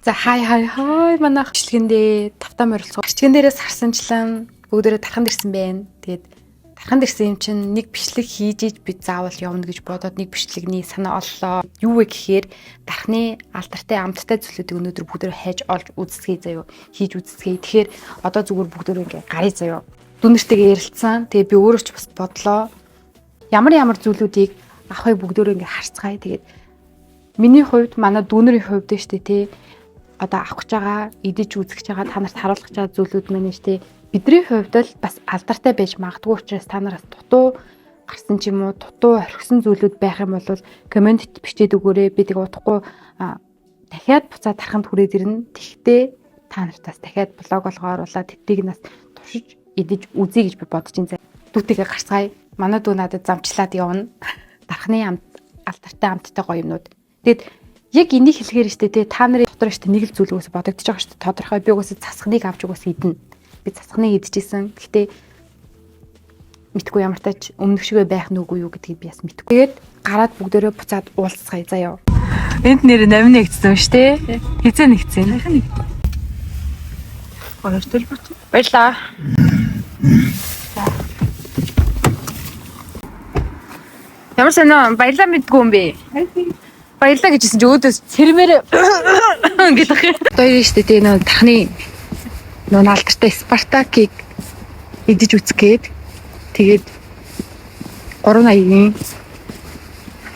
За хай манайх бичлэгэндээ тавтаа морилцоо. Бичлэгэн дээрээс харсанчлан бүгдээрээ тарханд ирсэн байна. Тэгээд тарханд ирсэн юм чинь нэг бичлэг хийж иж бид заавал явна гэж бодоод нэг бичлэгний санаа оллоо. Юу вэ гэхээр дархны алдартай амттай зүйлүүдийг өнөөдөр бүгдээрээ хайж олж үзсгэе заяо. Хийж үзсгэе. Тэгэхээр одоо зүгээр бүгдээрээ ингээ гарыг заяо. Дүнэртэйгээ ярилцсан. Тэгээд би өөрөө ч бас бодлоо. Ямар зүйлүүдийг авахыг бүгдээрээ ингээ харцгаая. Тэгээд миний хувьд манай дүүнэрийн хувьд нь штэ тий одоо авах гэж байгаа, идэж үзэж байгаа, та нарт харуулах гэж байгаа зүйлүүд маань штэ бидний хувьд л бас алдартай байж магадгүй учраас та нараас дутуу гарсан ч юм уу, дутуу орхисон зүйлүүд байх юм бол комент бичээд өгөөрэй. Би тэг удахгүй дахиад буцаад тарханд хүрээд ирнэ. Тэгтээ та нартаас дахиад блог болгоо оруулаад тэднийг нас туршиж идэж үзье гэж би бодож ин. Дүүтэйгээ гарцгаая. Манай дүү надад замчлаад явна. Дархны алдартай амттай гоё юмнууд. Тэгэд яг энийг хэлэхээр штэ тий та нарын дотор штэ нэг л зүйл үгүйс бодогдож байгаа штэ тодорхой би үгүйс засахныг авч үгүйс идэнэ. Би засахныг идчихсэн. Гэхдээ мэдгүй ямар тач өмнөх шигээ байх нүггүй юу гэдгийг би бас мэдгүй. Тэгээд гараад бүгдээрээ буцаад уулзцгаая заяа. Энд нэр 8 нэгдсэн штэ. Хизээ нэгдсэн. Баярлалаа бач. Баярлаа. Ямар санаа баярлаа мэдгүй юм бэ? Баярлаа гэжсэн чи өөдөөс цэрмээр гэдэг. Баяр штэ тий нөө тахны нөө алдартай Спартакийг идэж үзгээд тэгээд 380-ийн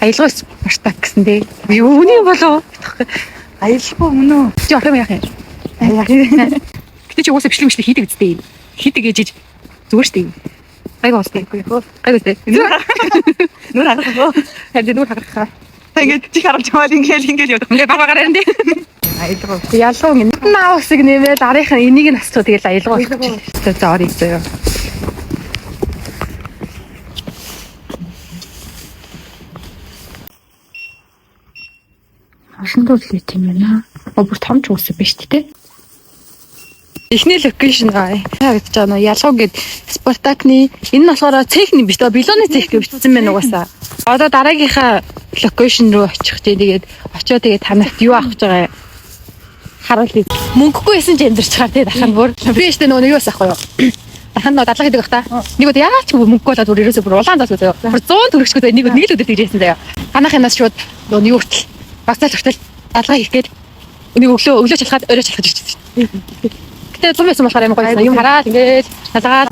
аялал Спартак гэсэн тий. Юуны болоо? Аялалгүй өмнө. Чи орох юм яах юм? Гэтэ чи уусаа бичлэг хийдэг үстэй. Хийдэг ээжиж зүгээр штэ. Гайгүй устай. Гайгүй устай. Нүр харах. Харин нүр харах. Тэгээд чи харж байгаа ингээл явдаг. Ингээ багаараа энэ. Аялал. Ялгуу ингэ. Наавсыг нэмээд арийнхаа энийг нь асуу тэгэл аялал болчих. За орё заяа. Ашинтуу л тийм байна. Бүр том ч үсэ биш тий. Эхний локейшн гай. Харагдаж байгаа нь ялгуу гээд Спартакны энэ нь болохоор цехний биш тоо билоны цех гэж бичсэн байна угаасаа. Одоо дараагийнхаа локейшн руу очих тий тэгээд очиод тэгээд танарт юу авах гэж байгаа харуулъя. Мөнгөгүйсэн ч амьдарч байгаа тий дахин бүр. Би штэ нөгөө нэг бас ахгүй юу. Дахин нөгөө дадлага хийдэг бах та. Нэг удаа яач мөнгөгүй болоод бүр ерөөсөө бүр улаан даас заяа. Бүр 100 төгрөгчгүй нэг л өдөр тэгжсэн заяа. Танахынаас шууд нөгөө юу хүртэл багцаал хүртэл дадлага хийх гээд нэг өглөө чалхаад орой чалхаж ирчихсэн. Тэгээд зурмсэн болохоор юм гоё юм хараад ингээд талгаад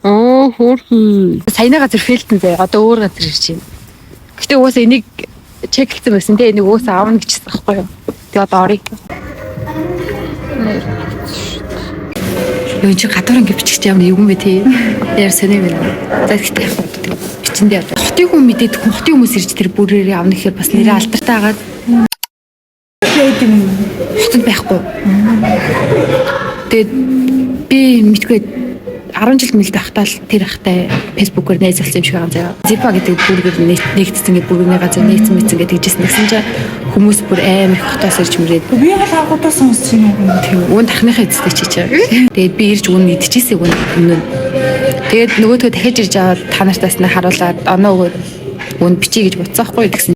хөөрхөн саяны газар фэлтэн заяа. Одоо өөр газар ирж байна. Гэтэ угаасаа энийг чеклсэн байсан те энийг угаасаа аавна гэжсэн байхгүй юу. Тэгээ одоо орё. Юу чи гадуур ингэ бичих юм юм бэ те. Яар сонир байна. За гэхдээ бичэндээ хотын хүн мэдээд хотын хүмүүс ирж тэр бүрээрээ авна гэхээр бас нэрээ алдартай агаад хотод байхгүй. Тэгээд би мэдгүй 10 жил мэлд байхдаа л тэр ахтай фэйсбүүкээр найзалсан юм шиг байгаа заяа. Зипа гэдэг бүргээр нэгдсэн гэдэг бүргний газар нэгдсэн мэдсэн гэдэг тэгжсэн гэсэн чинь хүмүүс бүр амар их хотоос ирж мөрээд би яг агуудаас сонсч юм уу? Тийм уун тархныхаа эцэстээ чичээ. Тэгээд би ирж үн идчихсэн өмнө. Тэгээд нөгөөдгөө дахиж ирж аваад та нартаас нь харуулад оноо өгөөд үн бичиж гэж буцаахгүй гэсэн.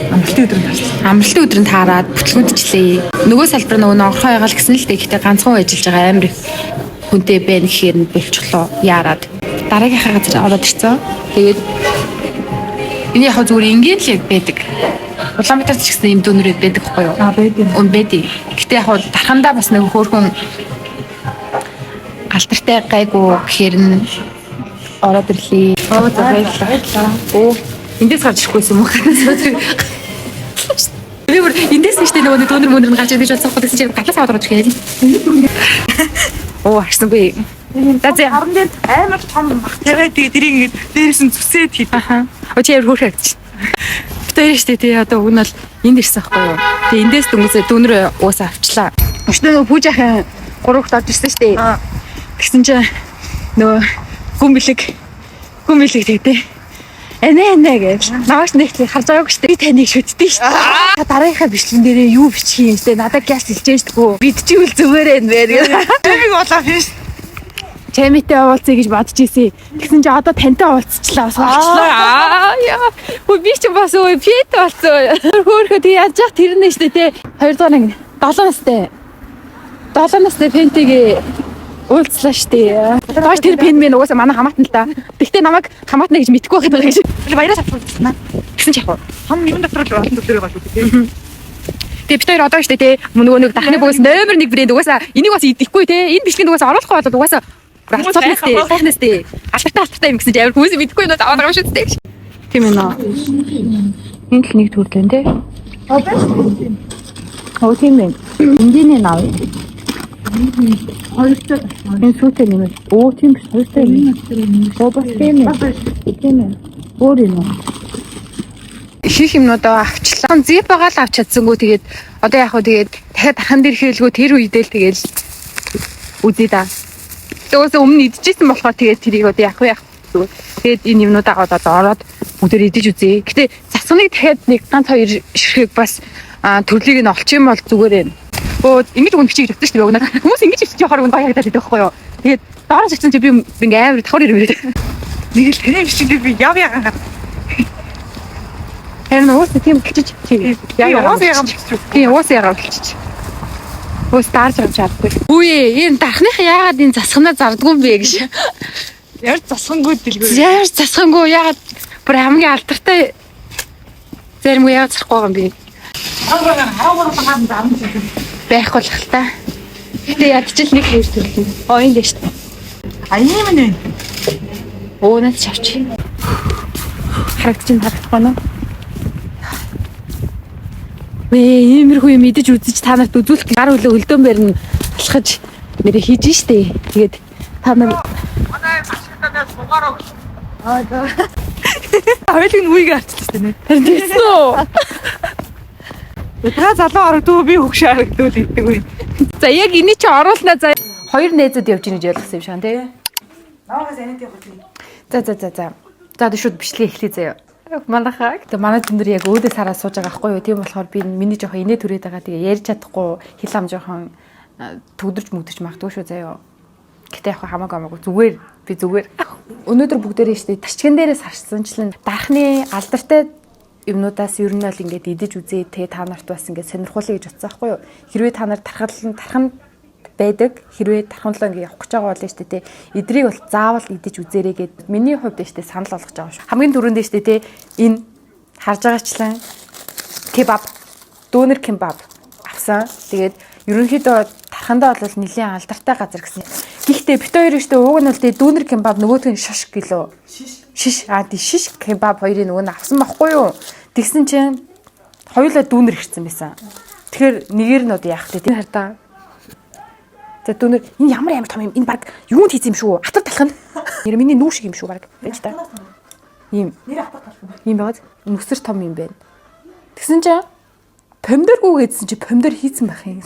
Амралтын өдрөнд таарад бүтлгүндчлээ. Нөгөө салбар нөгөө ногохоо ягаал гэсэн л дээ. Гэхдээ ганцхан ажиллаж байгаа амар их хүнтэй байна гэхээр нь болчихлоо яарад. Дараагийнхаа газар ороод ирсэн. Тэгээд энэ яг зүгээр ингийн л яг байдаг. Улаанбаатарт ч гэсэн юм дүүнрээд байдаг байхгүй юу? Байдаг. Өн байдаг. Гэтэ яг дархандаа бас нэг хөөрхөн алдартай гайгүй гэхээр нь ороод ирлээ. За баярлалаа. Эндээс гарч ирэхгүйсэн юм уу? Би бүр эндээс нь штэ нөгөө дүүнэр мөнөр нь гарч ирж бодсон гэсэн чинь гатлаас аваад орж гээл. Оо харсангүй. Дазээ харан дээр амар том мах тавиад тэрийг ингээд дээрээс нь зүсээд хий. Аха. Очи яар хөөрхөж. Тэр штэ тий одоо уг нь бол энд ирсэн байхгүй юу. Тэгээ эндээс дүүнэр уусаа авчлаа. Өчтөө нөгөө пүүжахын 3 хот орж ирсэн штэ. Тэгсэн чинь нөгөө гүн бэлэг тэгтээ. Энэ гэж. Наач нэгтлийг харж байгаагүй штэ. Би таныг шүтдээ штэ. Дараагийнхаа бичлэгэн дээрээ юу бичих юм штэ. Надад гялс хэлж штэ. Бидчихвэл зүгээр энэ вэ. Тэрийг болоо биш. Чамитэй уулзъя гэж бодож ийсэн. Тэгсэн чи одоо тантай уулзчлаа бас болчлоо. Яа. Хөө би ч бас өө пет болсон. Хөөхөө тий яаж яах тэр нэ штэ тий. 201 7 настай. 7 настай пентигээ уулзлаа штэ. Доош тэр пен мэн угаасаа манай хамаатан л та. Тэгтээ намайг хамаатна гэж мэдгүй байгаад байгаа гэж. Баяраас авчихсан. Гэсэн ч яг. Хам юм дотор л олон төлөөр байгаа шүү дээ. Тэгээ бид хоёр одоо штэ те нөгөө нэг дахны бүгс номер 1 брэнд угаасаа энийг бас идэхгүй те. Энэ бичлэгэнд угаасаа оруулахгүй болоод угаасаа сайхнаас те. Алдартай юм гэсэн чинь амар хүмүүс мэдэхгүй нөө аваад байгаа шүү дээ. Тийм ээ нөө. Энэ л нэг төрлөө те. Оо тийм ээ. Эндийнэ нав. Хоёртой. Энэ сүүтэй нэмэр. Оо тийм биш хоёртой юм. Оо бас тийм ээ. Тийм ээ. Өөр юм уу? Их юмнуудаа авчлаа. Зип байгаа л авч чадсангүй тэгээд одоо яг хөө тэгээд дахиад дархан дээр хэлгөө тэр үедээ л тэгээд үзье да. Тэгээс өмнө идчихсэн болохоор тэгээд тэрийг одоо яг яг зүгээр. Тэгээд энэ юмнуудаа одоо ороод бүгдээр идэж үзье. Гэтэ засганыг дахиад нэг ганц хоёр ширхэг бас төрлийг нь олчих юм бол зүгээр юм. Өө ингэж өгөн бичиж өгдөө шүү дээ. Хүмүүс ингэж бичиж явахаар гоё харагдаад байдаг байхгүй юу. Тэгээд доороос ирсэн чи би ингээ амар давхар ирмээр. Нэг л тэрэм бичихдээ би яв яагаад. Харин уусаа тийм хэлчих. Тийм уусаа яагаад хэлчих. Уус таарч авч чадахгүй. Үе энэ дархных яагаад энэ засгнаа зардгүй юм бэ гэж. Яар засгангүй дэлгүүр. Яар засгангүй яагаад бүр хамгийн алдартай зарим яагаад зарахгүй юм бэ? Байх болох л та. Гэтэ ядчил нэг хоёр төрлөө. Оо энэ дэш. Аяа минь. Өөнөөс шавч. Харагдчихгүй нөө. Иймэрхүү юм идэж үзэж та нарт үзүүлэх гар хөлөө хөлдөөн барьна алхаж нэрээ хийж штэ. Тэгээд та нар манай машинтаас сугаараа. Хоёулын үеийг арчлаа нэ. тийм үү? Та залуу орогдөө би хөгшөө харагдвал гэдэг үе. За яг энийг чи оруулнаа за хоёр найзууд явж ийн гэж ойлгосон юм шиг тий. Наагаас анид явах тийм. За. За одоо шууд бичлэгээ эхлэе заяа. Манайхаа тэгээ манай зөндөр яг өөдөө сараа сууж байгаа байхгүй юу. Тийм болохоор би миний жоохон инээ түрээд байгаа. Тэгээ ярьж чадахгүй хил ам жоохон төгдөрч мөгдөрч магадгүй шүү заяа. Гэтэ яг хамаагүй зүгээр би зүгээр. Өнөөдөр бүгдээрээ штэ тачган дээрээс харсанчлан дархны алдартай юмнуудаас ер нь бол ингээд идэж үзээ тэгээ та нарт бас ингээд сонирхуулъя гэж утсан байхгүй юу. Хэрвээ та нар тархан байдаг хэрвээ тарханлаа ингээд явах гэж байгаа бол штэ тэ эдрийг бол заавал идэж үзээрэй гэд миний хувьд штэ санал болгож байгаа шүү. Хамгийн түрүүнд штэ тэ энэ харж байгаачлан кебаб дүүнер кебаб авсан. Тэгээд ерөнхийдөө тархандаа бол нэлийн алдартай газар гэсэн. Гэхдээ бит хоёр штэ ууг нь бол тэ дүүнер кебаб нөгөөх нь шиш гэлөө. Шиш шиш кебаб хоёрыг нөгөө нь авсан байхгүй юу? Тэгсэн чинь хоёулаа дүүнер ирсэн байсан. Тэгэхээр нэгээр нь одоо яах вэ? Тэр хардаа. За дүүнер энэ ямар амар том юм. Энэ баг юунд хийсэн юм шүү? Хатар талах нь. Нэр миний нүү шиг юм шүү баг. Байж та. Ийм. Нэр хатар талах. Ийм байгаад нүсэр том юм байна. Тэгсэн чинь помидоргүй гэдсэн чи помидор хийцэн байх юм.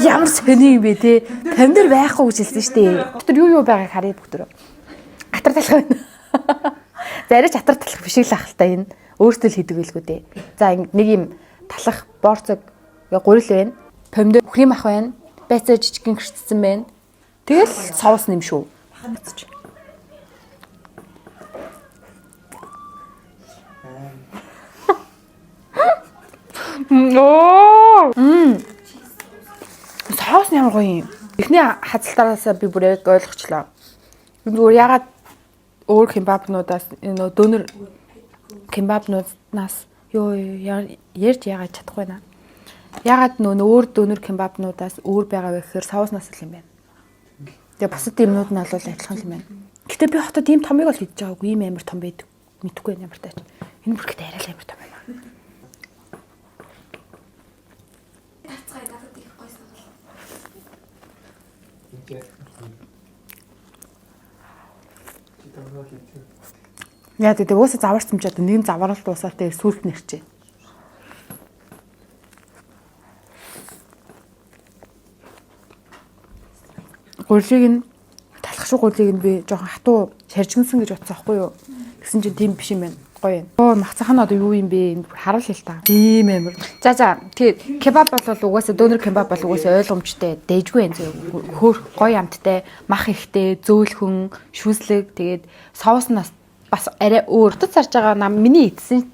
Ямар сони юм бэ те? Помидор байхгүй гэж хэлсэн шүү дээ. Дотор юу байгааг харъя бүгдөө. Хатар талах байна. Зарич хатар талах биш л ах л та энэ. Өөртөө л хийдэг байлгүй дээ. За нэг юм талах борцог гурил байна. Помидор крем ах байна. Байцаа жижигэн гэрчсэн байна. Тэгэл соус нэм шүү. Оо! Соус ямар гоё юм. Эхний хазалтаараас би бүр яг ойлгочлоо. Зүгээр ягаад өөр кебабнуудаас энэ дөнөр кебабнуудаас ёо ярьж яагаад чадахгүй наа. Ягаад нөө өөр дөнөр кебабнуудаас өөр байгаа вэ гэхээр соуснаас л юм байна. Тэгээ бусад юмнууд нь бол адилхан юм байна. Гэтэ би хотод ийм томыг л хийж байгаагүй ийм амар том байдаг. Мэдхгүй ямар таач. Энэ бүр ихтэй арай л амар том байна. Яа тэгээ уусаа заварсан ч одоо нэг нь заваралт уусаад тэгээ сүлт нэрчээ. Гурлыг нь талах шиг гурлыг нь би жоохон хатуу шаржигнсан гэж бодсон аахгүй юу. Тэгсэн чинь тийм биш юм байна. Гоё юм. Оо махцхан одоо юу юм бэ? Харуул л та. Тийм амар. За тэгээ кебаб бол угаасаа дөнер кебаб бол угаасаа ойлгомжтой. Дайжгүй юм зөө. Хөөх гоё амттай, мах ихтэй, зөөлхөн, шүслэг тэгээд соуснаас бас арай өөр. Утас зарж байгаа нам миний эдсэн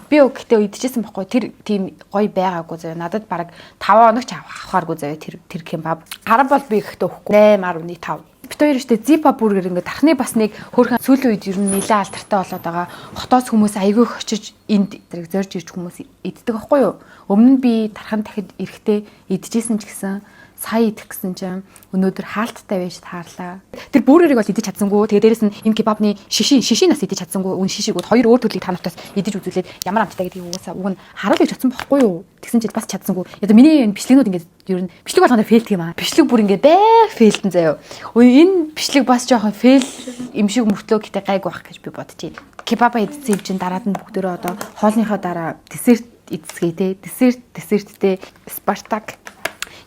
Би өгөхдөө идчихсэн байхгүй. Тэр тийм гоё байгаагүй заяа. Надад бараг 5 хоног ч авахааргүй заяа тэр кебаб. Хараа бол би өгөхдөө өгөхгүй. 8.5. Бид хоёр ихтэй Зипа бургер ингээд тархны бас нэг хөөрхөн сүүлийн үед ер нь нэлээд алдартай болоод байгаа. Хотоос хүмүүс аягүй их очиж энд зэрэг зорж ирж хүмүүс иддэг байхгүй юу? Өмнө нь би тархан дахид эрэхтэй идчихсэн ч гэсэн сая идэх гэсэн чинь өнөөдөр хаалттай байж таарлаа. Тэр бүрээрийг бол идэж чадсангүй. Тэгээ дээрэс нь энэ кебабны шишинаас идэж чадсангүй. Үн шишигүүд хоёр өөр төрлийг та нартаас идэж үзүүлээд ямар амттай гэдгийг угаасаа уг нь харуулж чадсан байхгүй юу? Тэгсэн чинь бас чадсангүй. Яг миний энэ бичлэгнүүд ингээд ер нь бичлэг болгоно фейлдэг юм аа. Бичлэг бүр ингээд фейлдэн заяа. Энэ бичлэг бас жоохон фейл юм шиг мөртлөө гэтээ гайгүй байх гэж би бодож байна. Кебаба идсэн юм чинь дараад нь бүгдөө одоо хоолныхоо дараа десерт эцгээ те. Десерттэй Спартак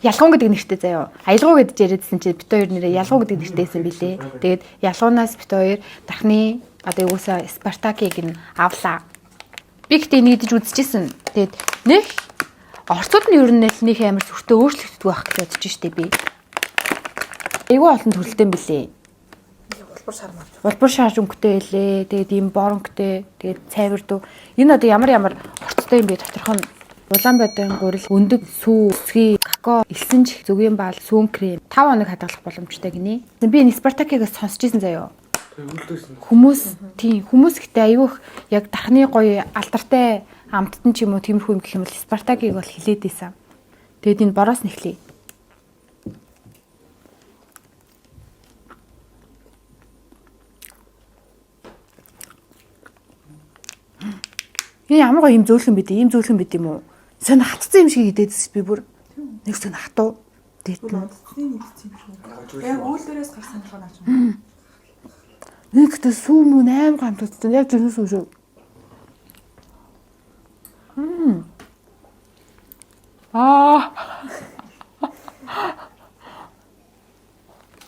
ялгуун гэдэг нэртэй заяа. Аялгау гэдэж яриадсэн чинь бит хоёр нэрээ ялгуу гэдэг нэртэйсэн билээ. Тэгээд ялгуунаас бит хоёр дархны одоо юусаа Спартакийг нь авлаа. Би гэтээ нэг идэж үзчихсэн. Тэгээд нэг орцууд нь ер нь нэг амар сүртэй өөрчлөгддөг байх гэж бодож штэ би. Айгүй олон төрөлтэй юм билээ. Улбар шармар өнгөтэй илээ. Тэгээд ийм боронктэй. Тэгээд цайвард. Энэ одоо ямар орцтой юм бэ доторх нь Улаанбаатарын гурил, өндөг, сүү, үсгий, какао, элсэн чих, зүгийн баал, сүүн крем 5 хоног хадгалах боломжтой гинэ. Би энэ Спартакийг сонсч ирсэн заяа. Хүмүүс гэтээ аюух яг дархны гоё алдартай амттан ч юм уу тиймэрхүү юм гэх юм бол Спартакийг бол хилээд ийсэн. Тэгэд энэ бороос нэхлэе. Энэ ямар гоё юм зөөлхөн бид юм уу? Сонь хатцсан юм шиг идээдс би бүр нэг сонь хатуу. Дээд нь. Яг үүлдээрээс гарсан болохоор наач. Нэг тэ сүү мөн аим гамтсан. Яг зүнэс үү шүү.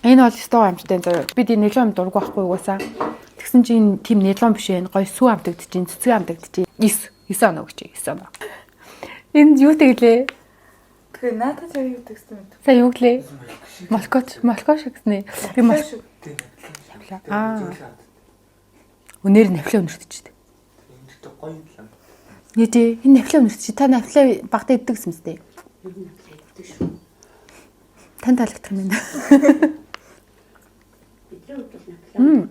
Энэ бол стоо амттай заяа. Бид энэ нэлээд дург байхгүй угаасаа. Тэгсэн чинь тийм нэлээд биш ээ. Гоё сүү амтагдчихээн, цэцэг амтагдчихээн. 9 оноо гэж 9 оноо. Энэ юу тэглээ? Тэгээ наадад яг юу текстэн мэд. За юу гэлээ? Молкош гэснэ. Би Өнөр навлаа өнөртөж дээ. Энэтэй гоё юм лам. Нэ энэ навлаа өнөртөж. Та навлаа багтаа иддэг гэсэн мэт. Иддэг шүү. Тань таалагдах юм байна. Бидний хувьд навлаа.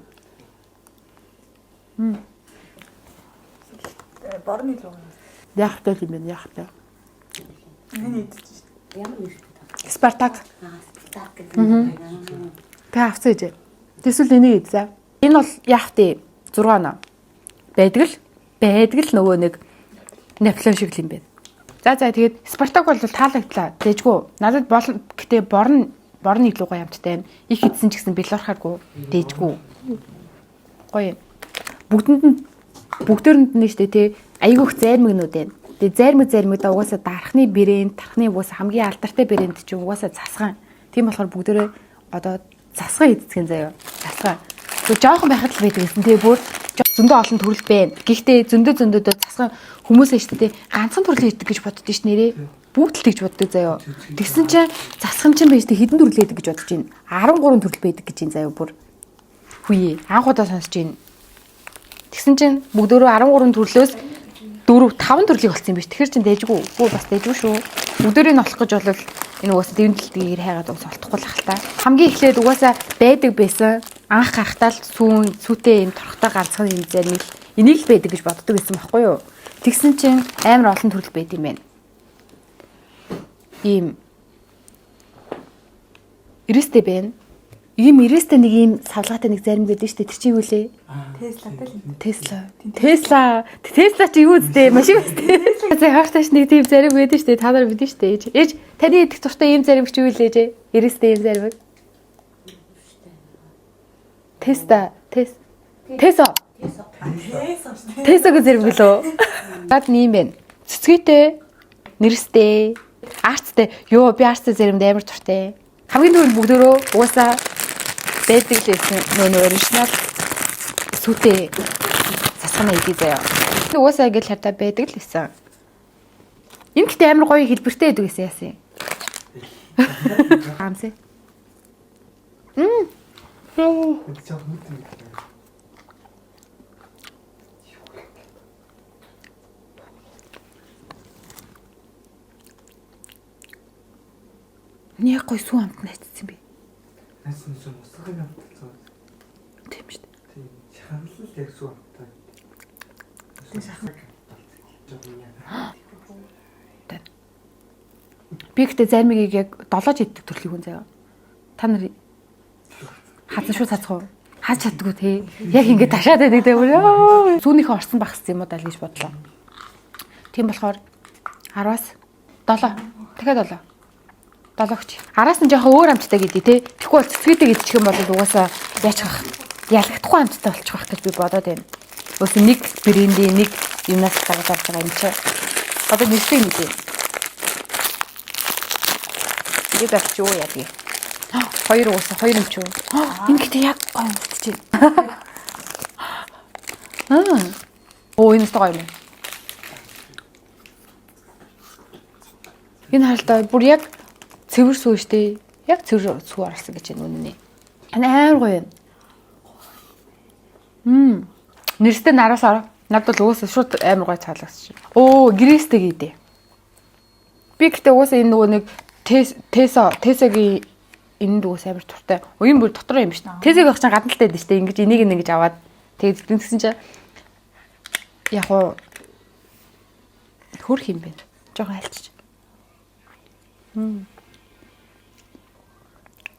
Борны л уу. Яахтай юм байна, яахтай. Энэ идэж. Ямар нэртэй? Спартак. Спартак гэдэг. Та авцаа ээж. Тэсвэл энийг идзээ. Энэ бол яахтай 6 оноо. Байдаг л нөгөө нэг Наполеон шиг юм байна. За тэгээд Спартак бол таалагдлаа. Дээжгүй. Надад гэтээ борны илүү гоё амттай байна. Их идсэн ч гэсэн белорхааргүй. Дээжгүй. Гоё. Бүгдээрэнд нь штэ тий айгүйх зайрмагнууд байна. Тэгээ зайрмагда угаасаа дархны брэнд, дархны угаасаа хамгийн алдартай брэнд чинь угаасаа засгаан. Тийм болохоор бүгдээрээ одоо засгаан эзэцгэн заяа. Засгаан. Тэг жоохон байхад л байдаг гэсэн. Тэгээ бүр зөндөө олон төрөл байна. Гэхдээ зөндөө засгаан хүмүүсээ штэ тий ганцхан төрлөө идэх гэж боддоо ш нэрээ. Бүгд л тэгж боддог заяа. Тэгсэн чинь засгаан чинь байж хэдэн төрөл байдаг гэж бодож байна. 13 төрөл байдаг гэж энэ заяа бүр. Хүйе. Анхудаа сонсож байна. Тэгсэн чинь бүгдөө 13 төрлөөс 5 төрлийг олсон юм биш. Тэгэхээр чин дайжгүй. Хөө бас дайжгүй шүү. Бүгдээрээ нь олох гэж бол энэ угаасаа дэвнэлтгийг хайгаад ус олдохгүй л хальтаа. Хамгийн эхлээд угаасаа байдаг байсан. Анх гарахтаа л сүүтэй юм торхтой ганцхан юм зарим л энийг л байдаг гэж боддог байсан байхгүй юу? Тэгсэн чинь амар олон төрөл байд юм байна. Ийм Ирэстэй байна. Ийм Ирэстэй нэг ийм савлгаатай нэг зарим гэдэг шүү дээ. Тэр чинь юу лээ? Тесла чи юу үстэй? Машин үстэй. За хаарташ нэг тийм зарим байдаг шүү дээ. Та нар мэдэн шүү дээ. Ээж таны идэх туртай ийм зарим чи юу лээ? Ирэстэй ийм зарим. Тесла гэж зарим гэлөө. Наад нэм бэ. Цэцгээтэй, нэрстэй, арцтай. Йоо би арцтай заримд амар туртай. Хамгийн түрүүнд бүгдөө угаасаа байдаг л байсан. Нөө оригинал сүтээ засгана идэх заяа. Угаасаа ингээл хартаа байдаг л байсан. Энэ гэхдээ амар гоё хэлбэртэй байдаг гэсэн яасан. Хамсэ. Нэг гой сүү амт найцсан би. Найсан юм усгыг амтцсан. Тийм шүү дээ. Тийм. Шахалл яг сүү амттай. Тийм шахал. Би гэхдээ зармигийг яг 7 иддэг төрлийн хүн заяа. Та нар хазан шүү цацх уу? Хаз чаддгүй те. Яг ингэ ташаад байдаг те. Сүүнийхээ орсон багссан юм уу даа л гэж бодлоо. Тийм болохоор 10-аас 7. Дахиад 7. 7 өгч. Араас нь жоохон өөр амттай гэдэг те. Тэгэхгүй бол цэцгээдэг идчих юм бол угаасаа яаж хах ялагдахгүй амттай болчих واخ гэж би бодоод байна. Өөс нэг бренди нэг юмнаас гаргаад байгаа юм чи. Одоо нэрсэй мэдээ. Тэгээд авч юу яадаг. Хоёр уусаа хоёр юм ч юу. Ингээд яг гоё юм чи. Оо энэ гоё юм. Энэ харалтаа бүр яг цэвэр сүү штэ. Яг цэвэр сүү оруулсан гэж байна үнэний. Амар гоё юм. Нэрстэй нараас ороо. Надад бол уусаа шууд амар гоё цаалгасан. Оо грэстэй гэдэг. Би гэхдээ уусаа энэ нөгөө нэг тесагийн энэ дүүс амар туртай. Уян бүр дотор юм биш. Тесэг байх чинь гадналтай байдаг штэ. Ингэж энийг ингэж аваад тэгээд тэгсэн чинь яг уу хөрх юм бэ. Жохон альчиж.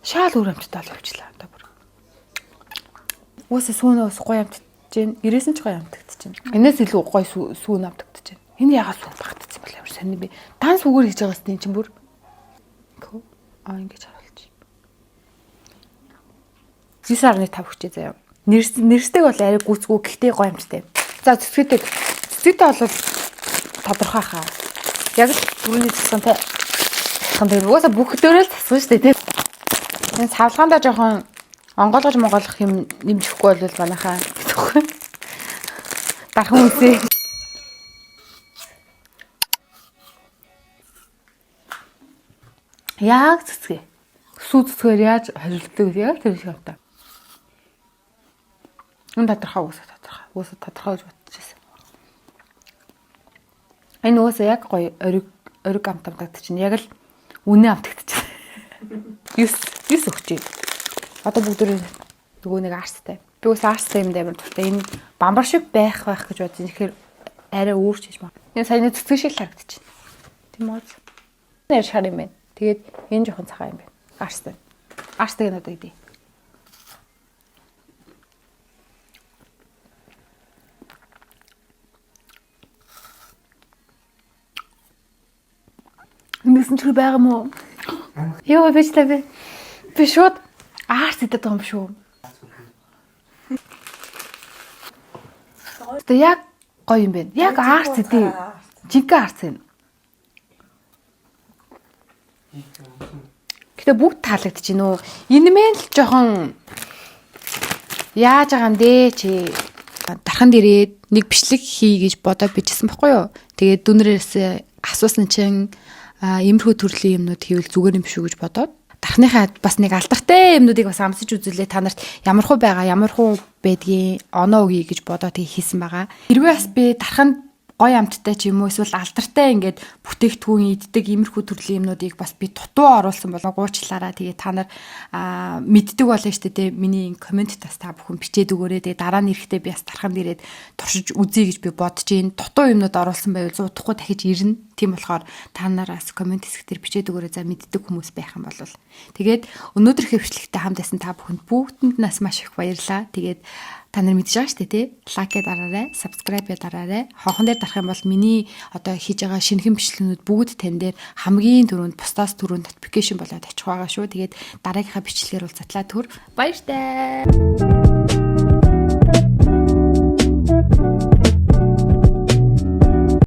Шаал өөр амттай л явчлаа одоо бүр. Уусаа сүүнээс гоё амтж чинь, ирээсэн ч гоё амтгдэж чинь. Энээс илүү гоё сүүн амтгдэж чинь. Энэ ягаад сүүн багтцсан бол амар сонир би. Дан сүгээр хийж байгаас тийм чинь бүр. Ингэж харуулж. 9.5 хүчээ заяа. Нэрсдэг бол арай гүцгүү гэхдээ гоё амттай. За цэцгээдэг. Цэцгээтэй бол тодорхой хаа. Яг л түрүүний цэцгэнтэй хамт угаасаа бүх дөөрөл тасган шүү дээ. Энэ савлгаандаа жоохон онголгож монголох юм нэмжихгүй бол манайхаа гэхгүй. Дархан үсээ. Яг цэцгээ. Сүү цэцгээр яаж хажилтдаг яг тэр шиг авта. Энэ тодорхой уусаа тодорхой гэж бодчихсон. Энэ уусаа яг гоё ориг амтамдаг чинь яг л үнэ амтагдчихсан. 9 өгчээ. Одоо бүгд нөгөө нэг арстай. Би ус арстай юм дээр дуртай. Энэ бамбар шиг байх гэж бодсон. Тэгэхээр арай өөрч хийж маа. Энэ саяны цэцэг шиг л харагдчихэв. Тийм үү? Нэр шар юм байна. Тэгээд энэ жоохон цагаан юм байна. Арстай. Арстай нь одоо идэ. Ингэсэн ч байгаа юм уу? Йоо би ч тавь. Би шууд арс идэх юм шүү. Тэ яг гоё юм байна. Яг арс идэх. Жинхэнэ арс юм. Гэтэ бүгд таалагдчихэв нөө. Энэ мэн л жоохон яаж байгаа юм дээ чи. Дарханд ирээд нэг бичлэг хий гэж бодоод бичсэн байхгүй юу? Тэгээд дүнрээс асуусан чинь иймэрхүү төрлийн юмнууд хийвэл зүгээр юм шүү гэж бодоод дархныхаа бас нэг алдартай юмнуудыг бас амсаж үзүүлээ та нарт ямархуу байгаа ямархуу байдгийг оноо өгье гэж бодоод хийсэн байгаа. Хэрвээ бас би дарханд гоё амттай ч юм уу эсвэл алдартай ингээд бүтээгдэхүүн иддэг иймэрхүү төрлийн юмнуудыг бас би дутуу оруулсан болоо гуйчлаараа тэгээ та нар мэддэг болно шүү дээ. Миний коммент тас та бүхэн бичээд өгөөрэй. Тэгээ дараа нь эрэхтэй би бас дарханд ирээд туршиж үзье гэж би бодож гин. Дутуу юмнууд оруулсан байвал зуудахгүй дахиж ирнэ. Тийм болохоор та нараас коммент хэсгээр бичээд өгөөрэй. За мэддэг хүмүүс байх юм бол. Тэгээд өнөөдөр хэвшлэгтэй хамт байсан та бүхэнд бүгдэнд нас маш их баярлалаа. Тэгээд та нар мэдж байгаа шүү дээ тий. Лайк дараарай, subscribe дараарай. Хонхон дээр дарах юм бол миний одоо хийж байгаа шинэхэн бичлэгнүүд бүгд тань дээр хамгийн түрүүнд бусдаас түрүүнд notification болоод очих байгаа шүү. Тэгээд дараагийнхаа бичлэгээр бол затлаа төр. Баяр таа.